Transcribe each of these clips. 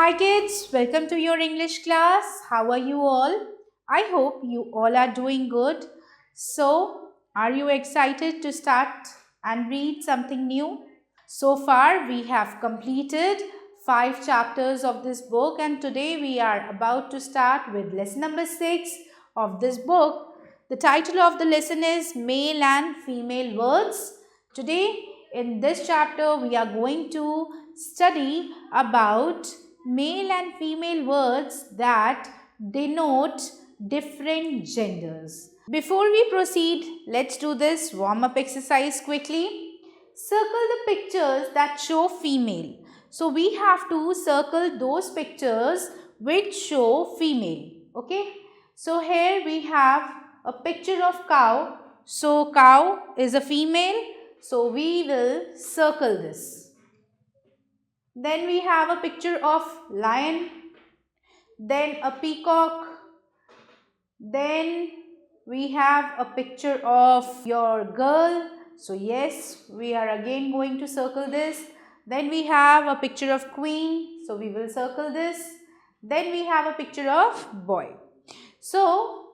Hi kids, welcome to your English class. How are you all? I hope you all are doing good. So, are you excited to start and read something new? So far, we have completed 5 chapters of this book, and today we are about to start with lesson number 6 of this book. The title of the lesson is Male and Female Words. Today, in this chapter, we are going to study about male and female words that denote different genders. Before we proceed, let's do this warm-up exercise quickly. Circle the pictures that show female. So we have to circle those pictures which show female. Okay. So here we have a picture of cow. So cow is a female. So we will circle this. Then we have a picture of lion. Then a peacock. Then we have a picture of your girl. So yes, we are again going to circle this. Then we have a picture of queen. So we will circle this. Then we have a picture of boy. So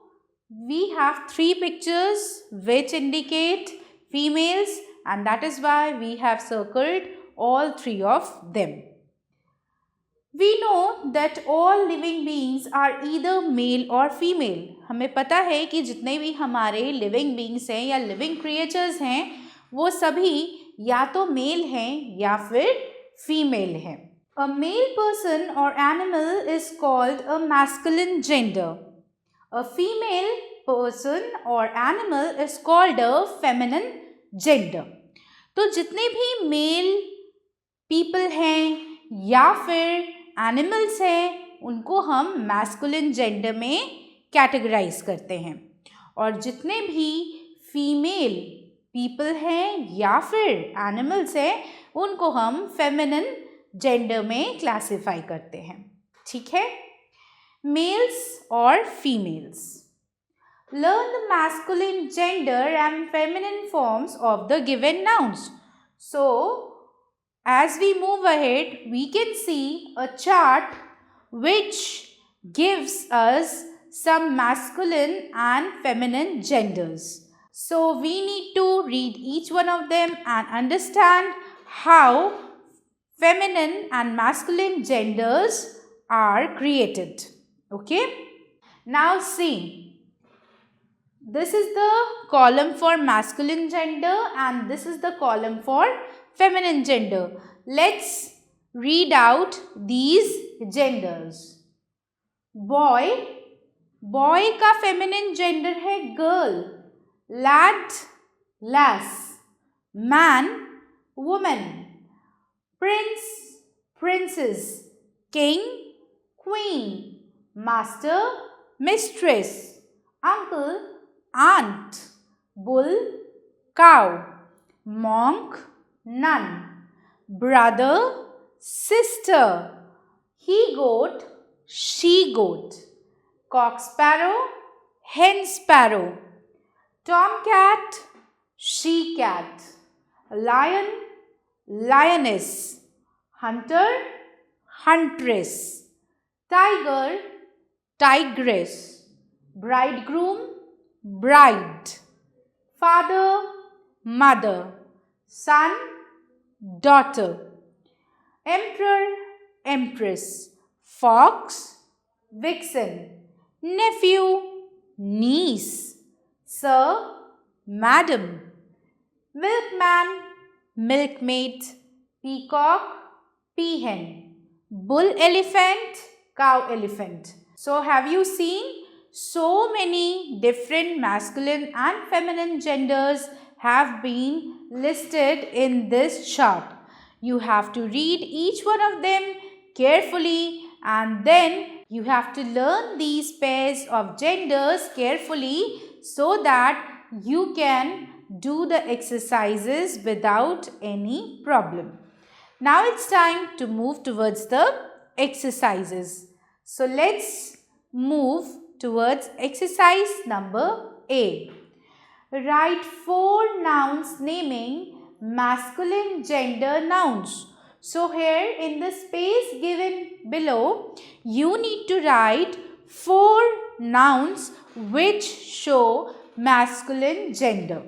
we have 3 pictures which indicate females, and that is why we have circled all 3 of them. We know that all living beings are either male or female. हमें पता है कि जितने भी हमारे living beings हैं या living creatures हैं वो सभी या तो male हैं या फिर female हैं. A male person or animal is called a masculine gender. A female person or animal is called a feminine gender. तो जितने भी male people हैं या फिर एनिमल्स हैं उनको हम मैस्कुलिन जेंडर में कैटेगराइज करते हैं और जितने भी फीमेल पीपल हैं या फिर एनिमल्स हैं उनको हम फेमिनिन जेंडर में क्लासिफाई करते हैं. ठीक है. मेल्स और females. Learn the masculine gender and feminine forms of the given nouns. So, as we move ahead, we can see a chart which gives us some masculine and feminine genders. So, we need to read each one of them and understand how feminine and masculine genders are created. Okay? Now, see. This is the column for masculine gender and this is the column for feminine gender. Let's read out these genders. Boy, boy का feminine gender है girl. Lad, lass. Man, woman. Prince, princess. King, queen. Master, mistress. Uncle, aunt. Bull, cow. Monk, nun. Brother, sister. He goat, she goat. Cock sparrow, hen sparrow. Tomcat, she cat. Lion, lioness. Hunter, huntress. Tiger, tigress. Bridegroom, bride. Father, mother. Son, daughter. Emperor, empress. Fox, vixen. Nephew, niece. Sir, madam. Milkman, milkmaid. Peacock, peahen. Bull elephant, cow elephant. So have you seen so many different masculine and feminine genders have been listed in this chart. You have to read each one of them carefully and then you have to learn these pairs of genders carefully so that you can do the exercises without any problem. Now it's time to move towards the exercises. So let's move towards exercise number A. Write 4 nouns naming masculine gender nouns. So here in the space given below, you need to write 4 nouns which show masculine gender.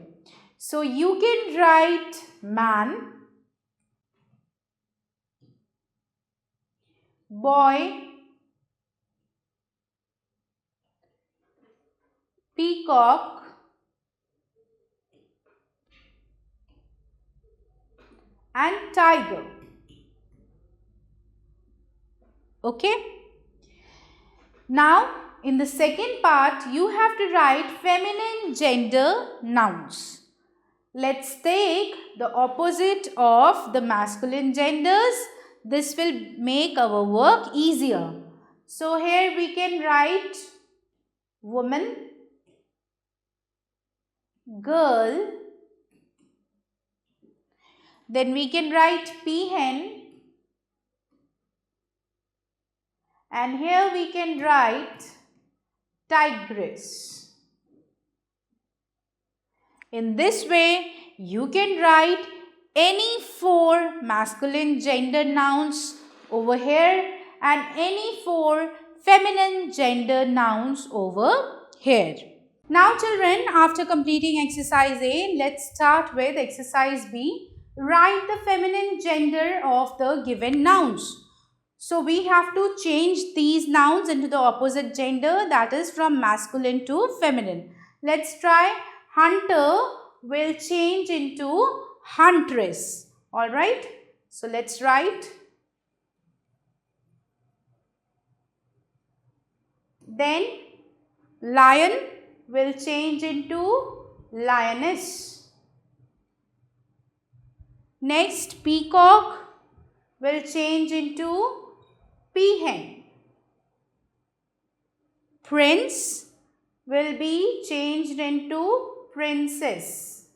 So you can write man, boy, peacock, and tiger. Okay. Now, in the second part, you have to write feminine gender nouns. Let's take the opposite of the masculine genders. This will make our work easier. So, here we can write woman, girl, then we can write peahen, and here we can write tigress. In this way, you can write any 4 masculine gender nouns over here and any 4 feminine gender nouns over here. Now children, after completing exercise A, let's start with exercise B. Write the feminine gender of the given nouns. So we have to change these nouns into the opposite gender, that is from masculine to feminine. Let's try. Hunter will change into huntress. Alright. So let's write. Then lion will change into lioness. Next, peacock will change into peahen. Prince will be changed into princess.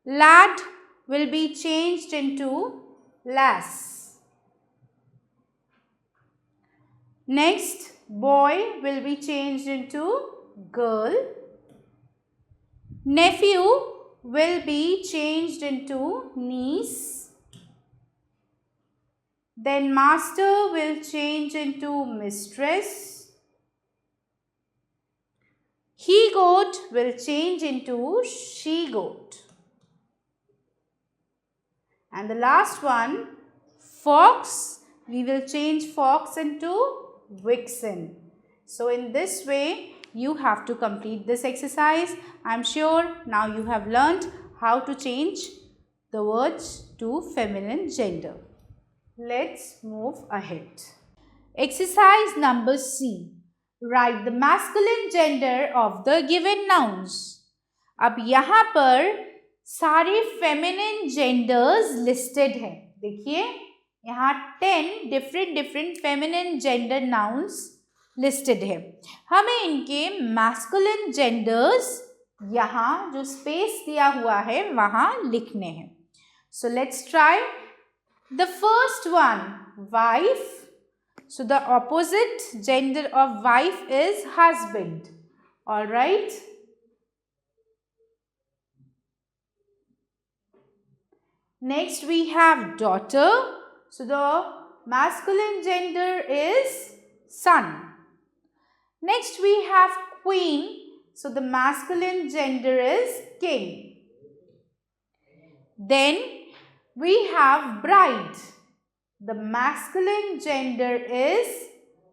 Lad will be changed into lass. Next, boy will be changed into girl. Nephew will be changed into niece. Then master will change into mistress. He goat will change into she goat. And the last one, fox, we will change fox into vixen. So in this way, you have to complete this exercise. I am sure now you have learned how to change the words to feminine gender. Let's move ahead. Exercise number C. Write the masculine gender of the given nouns. अब यहाँ पर सारे feminine genders listed हैं. देखिए यहाँ 10 different feminine gender nouns listed है. हमें इनके masculine genders यहाँ जो space दिया हुआ है वहाँ लिखने हैं. So let's try. The first one, wife. So the opposite gender of wife is husband. Alright. Next we have daughter. So the masculine gender is son. Next we have queen. So the masculine gender is king. Then we have bride. The masculine gender is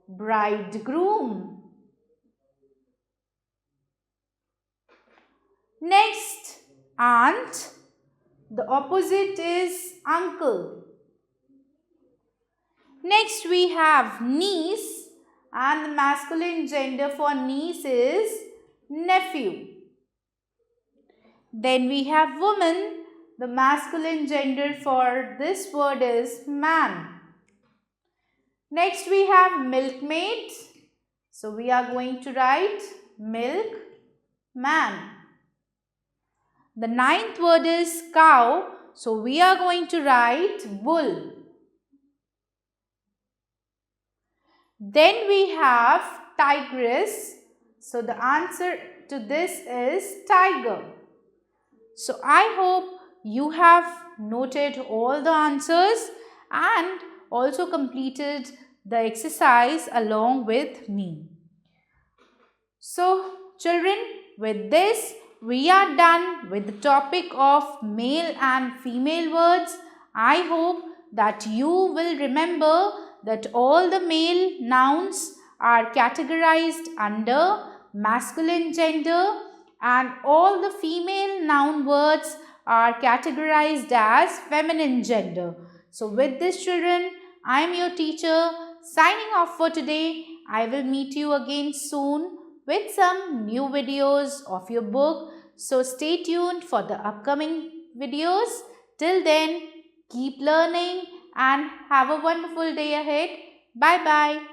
bridegroom. Next, aunt. The opposite is uncle. Next, we have niece, and the masculine gender for niece is nephew. Then we have woman. The masculine gender for this word is man. Next we have milkmaid. So we are going to write milk man. The ninth word is cow. So we are going to write bull. Then we have tigress. So the answer to this is tiger. So I hope you have noted all the answers and also completed the exercise along with me. So, children, with this, we are done with the topic of male and female words. I hope that you will remember that all the male nouns are categorized under masculine gender and all the female noun words are categorized as feminine gender. So, with this, children, I am your teacher signing off for today. I will meet you again soon with some new videos of your book. So stay tuned for the upcoming videos. Till then, keep learning and have a wonderful day ahead. Bye bye.